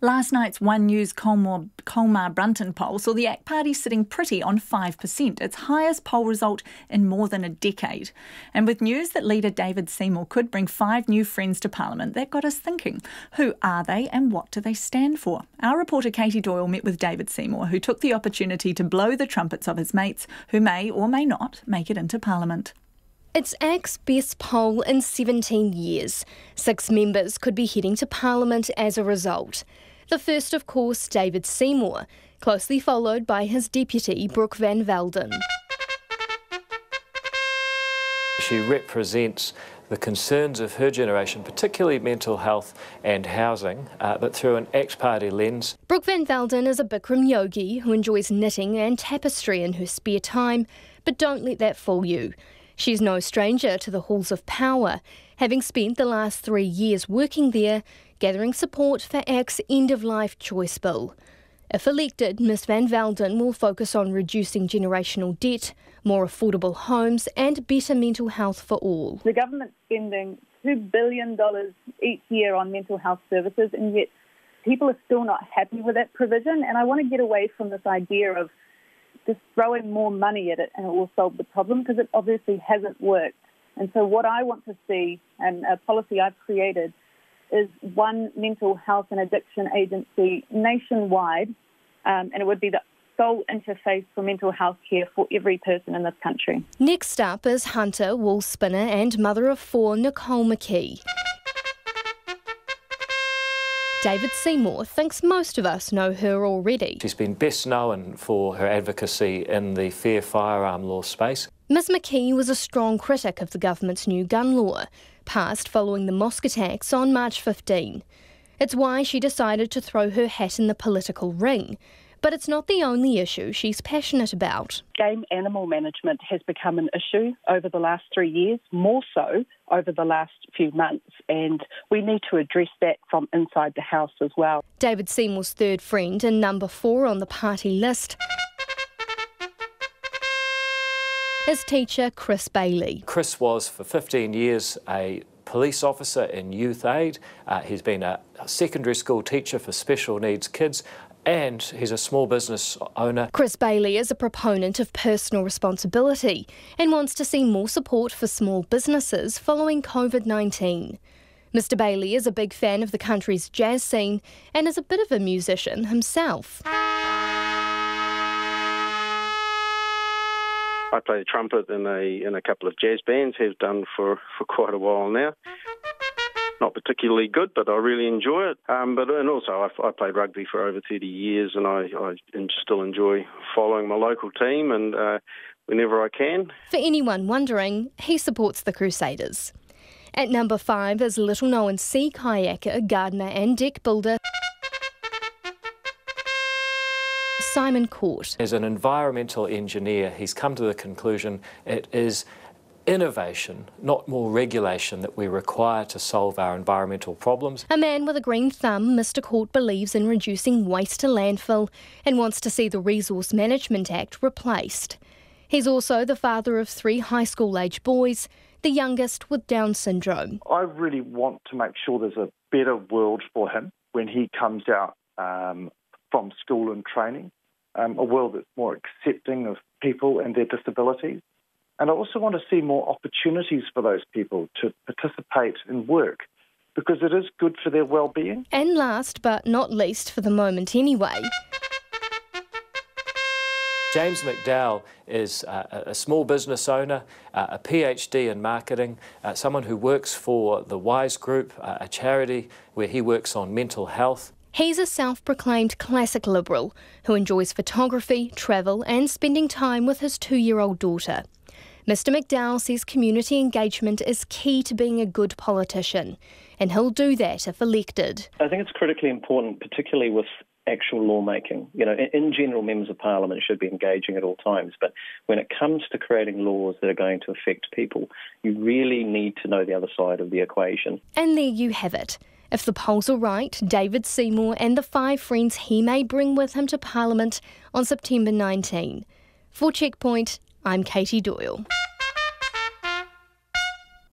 Last night's One News Colmar Brunton poll saw the ACT Party sitting pretty on 5%, its highest poll result in more than a decade. And with news that leader David Seymour could bring 5 new friends to Parliament, that got us thinking, who are they and what do they stand for? Our reporter Katie Doyle met with David Seymour, who took the opportunity to blow the trumpets of his mates who may or may not make it into Parliament. It's ACT's best poll in 17 years. 6 members could be heading to Parliament as a result. The first, of course, David Seymour, closely followed by his deputy, Brooke Van Velden. She represents the concerns of her generation, particularly mental health and housing, but through an ACT Party lens. Brooke Van Velden is a Bikram yogi who enjoys knitting and tapestry in her spare time, but don't let that fool you. She's no stranger to the halls of power, having spent the last 3 years working there, gathering support for ACT's end-of-life choice bill. If elected, Ms Van Velden will focus on reducing generational debt, more affordable homes and better mental health for all. The government's spending $2 billion each year on mental health services, and yet people are still not happy with that provision. And I want to get away from this idea of just throwing more money at it and it will solve the problem, because it obviously hasn't worked. And so what I want to see, and a policy I've created, is one mental health and addiction agency nationwide, and it would be the sole interface for mental health care for every person in this country. Next up is hunter, wool spinner and mother of 4 Nicole McKee. David Seymour thinks most of us know her already. She's been best known for her advocacy in the fair firearm law space. Ms McKee was a strong critic of the government's new gun law, passed following the mosque attacks on March 15. It's why she decided to throw her hat in the political ring. But it's not the only issue she's passionate about. Game animal management has become an issue over the last 3 years, more so over the last few months, and we need to address that from inside the House as well. David Seymour's third friend and number 4 on the party list is teacher Chris Bailey. Chris was for 15 years a police officer in youth aid. He's been a secondary school teacher for special needs kids, and he's a small business owner. Chris Bailey is a proponent of personal responsibility and wants to see more support for small businesses following COVID-19. Mr Bailey is a big fan of the country's jazz scene and is a bit of a musician himself. I play the trumpet in a couple of jazz bands, have done for quite a while now. Not particularly good, but I really enjoy it. And also I played rugby for over 30 years, and I still enjoy following my local team and whenever I can. For anyone wondering, he supports the Crusaders. At number 5 is little-known sea kayaker, gardener and deck builder Simon Court. As an environmental engineer, he's come to the conclusion it is innovation, not more regulation, that we require to solve our environmental problems. A man with a green thumb, Mr Court believes in reducing waste to landfill and wants to see the Resource Management Act replaced. He's also the father of 3 high school-age boys, the youngest with Down syndrome. I really want to make sure there's a better world for him when he comes out from school and training, a world that's more accepting of people and their disabilities. And I also want to see more opportunities for those people to participate in work, because it is good for their well-being. And last but not least, for the moment anyway, James McDowell is a small business owner, a PhD in marketing, someone who works for the Wise Group, a charity where he works on mental health. He's a self-proclaimed classic liberal who enjoys photography, travel and spending time with his 2-year-old daughter. Mr McDowell says community engagement is key to being a good politician, and he'll do that if elected. I think it's critically important, particularly with actual lawmaking. You know, in general, members of Parliament should be engaging at all times, but when it comes to creating laws that are going to affect people, you really need to know the other side of the equation. And there you have it. If the polls are right, David Seymour and the 5 friends he may bring with him to Parliament on September 19. For Checkpoint, I'm Katie Doyle.